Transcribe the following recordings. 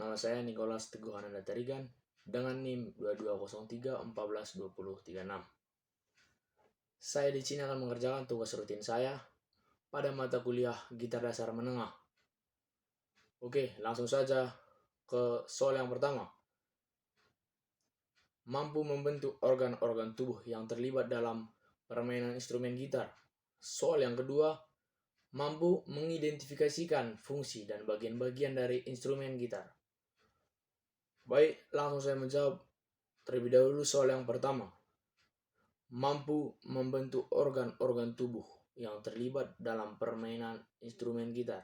nama saya Nicholas Teguh Ananda Tarigan dengan NIM 2203142036. Saya di sini akan mengerjakan tugas rutin saya pada mata kuliah gitar dasar menengah. Oke, langsung saja ke soal yang pertama. Mampu membentuk organ-organ tubuh yang terlibat dalam permainan instrumen gitar. Soal yang kedua, mampu mengidentifikasikan fungsi dan bagian-bagian dari instrumen gitar. Baik, langsung saya menjawab terlebih dahulu soal yang pertama. Mampu membentuk organ-organ tubuh yang terlibat dalam permainan instrumen gitar.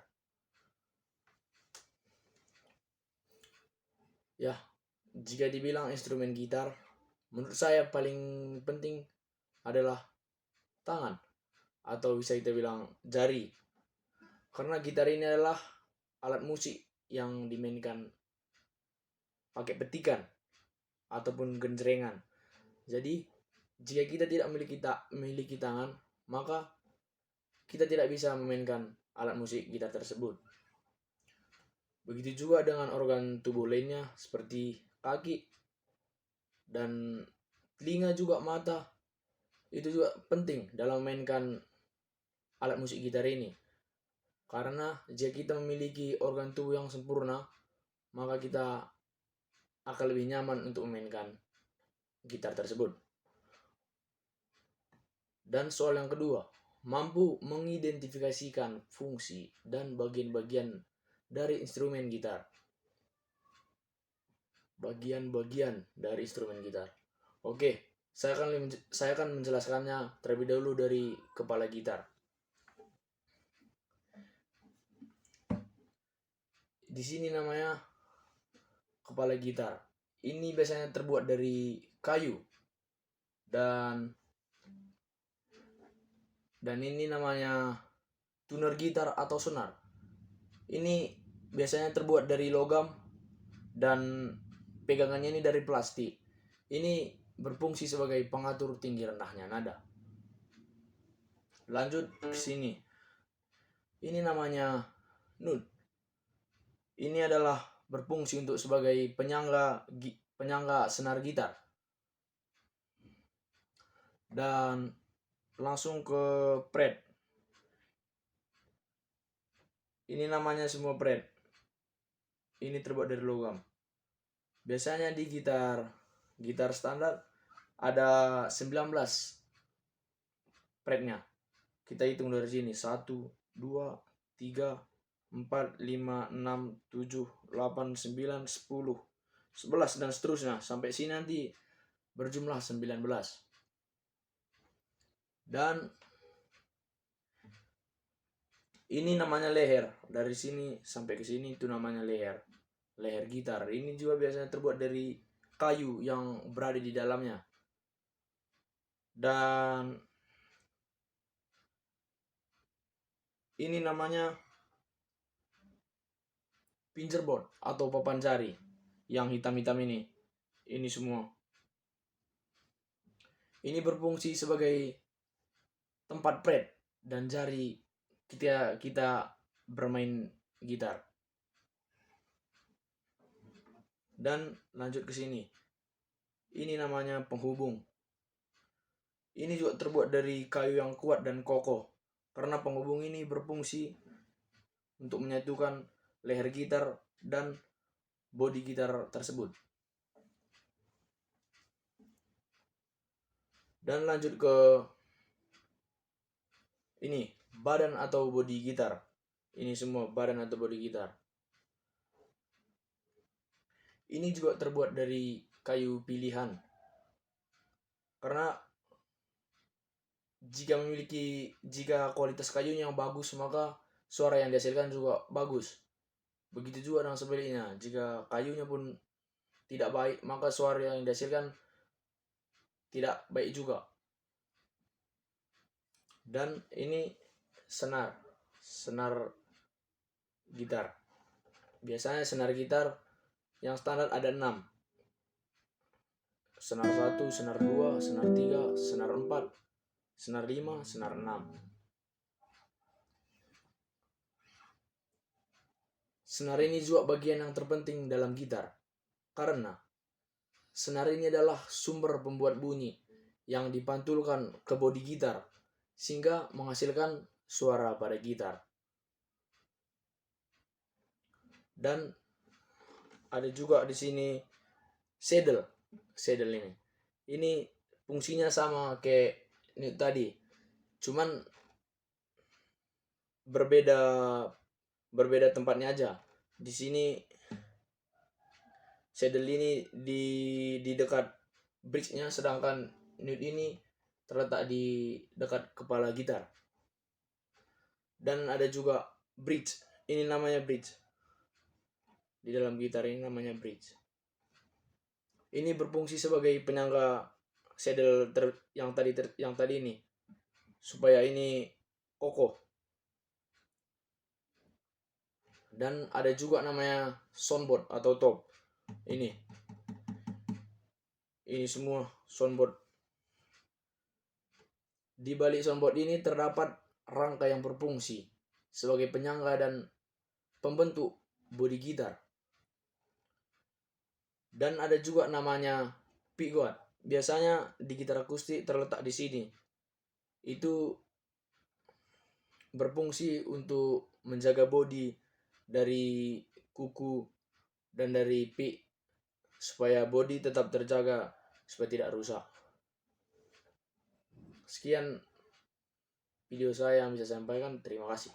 Ya, jika dibilang instrumen gitar, menurut saya paling penting adalah tangan, atau bisa kita bilang jari. Karena gitar ini adalah alat musik yang dimainkan pakai petikan ataupun genjrengan. Jadi, jika kita tidak memiliki tangan, maka kita tidak bisa memainkan alat musik gitar tersebut. Begitu juga dengan organ tubuh lainnya seperti kaki dan telinga, juga mata. Itu juga penting dalam memainkan alat musik gitar ini. Karena jika kita memiliki organ tubuh yang sempurna, maka kita akan lebih nyaman untuk memainkan gitar tersebut. Dan soal yang kedua, mampu mengidentifikasikan fungsi dan bagian-bagian dari instrumen gitar. Bagian-bagian dari instrumen gitar. Oke, saya akan menjelaskannya terlebih dahulu dari kepala gitar. Di sini namanya kepala gitar. Ini biasanya terbuat dari kayu dan ini namanya tuner gitar atau senar. Ini biasanya terbuat dari logam dan pegangannya ini dari plastik. Ini berfungsi sebagai pengatur tinggi rendahnya nada. Lanjut ke sini. Ini namanya nut. Ini adalah berfungsi untuk sebagai penyangga senar gitar. Dan langsung ke fret. Ini namanya semua fret. Ini terbuat dari logam. Biasanya di gitar standar ada 19 fretnya. Kita hitung dari sini. 1, 2, 3, 4, 5, 6, 7, 8, 9, 10, 11 dan seterusnya. Sampai sini nanti berjumlah 19. Dan ini namanya leher. Dari sini sampai ke sini itu namanya leher. Leher gitar. Ini juga biasanya terbuat dari kayu yang berada di dalamnya. Dan ini namanya fingerboard atau papan jari yang hitam-hitam ini. Ini semua. Ini berfungsi sebagai tempat fret dan jari kita bermain gitar. Dan lanjut ke sini. Ini namanya penghubung. Ini juga terbuat dari kayu yang kuat dan kokoh. Karena penghubung ini berfungsi untuk menyatukan leher gitar dan bodi gitar tersebut. Dan lanjut ke ini, badan atau bodi gitar. Ini semua badan atau bodi gitar. Ini juga terbuat dari kayu pilihan. Karena jika kualitas kayunya yang bagus, maka suara yang dihasilkan juga bagus. Begitu juga dengan sebaliknya. Jika kayunya pun tidak baik, maka suara yang dihasilkan tidak baik juga. Dan ini senar gitar. Biasanya senar gitar yang standar ada 6. Senar 1, senar 2, senar 3, senar 4, senar 5, senar 6. Senar ini juga bagian yang terpenting dalam gitar, karena senar ini adalah sumber pembuat bunyi yang dipantulkan ke bodi gitar sehingga menghasilkan suara pada gitar. Dan ada juga di sini saddle. Saddle ini fungsinya sama kayak ini tadi, cuman berbeda tempatnya aja. Di sini saddle ini di dekat bridge-nya, sedangkan nut ini terletak di dekat kepala gitar. Dan ada juga bridge. Ini namanya bridge. Di dalam gitar ini namanya bridge. Ini berfungsi sebagai penyangga saddle yang tadi ini, supaya ini kokoh. Dan ada juga namanya soundboard atau top. Ini semua soundboard. Di balik soundboard ini terdapat rangka yang berfungsi sebagai penyangga dan pembentuk bodi gitar. Dan ada juga namanya pickguard. Biasanya di gitar akustik terletak di sini. Itu berfungsi untuk menjaga bodi dari kuku dan dari pick, supaya bodi tetap terjaga supaya tidak rusak. Sekian video saya yang bisa saya sampaikan. Terima kasih.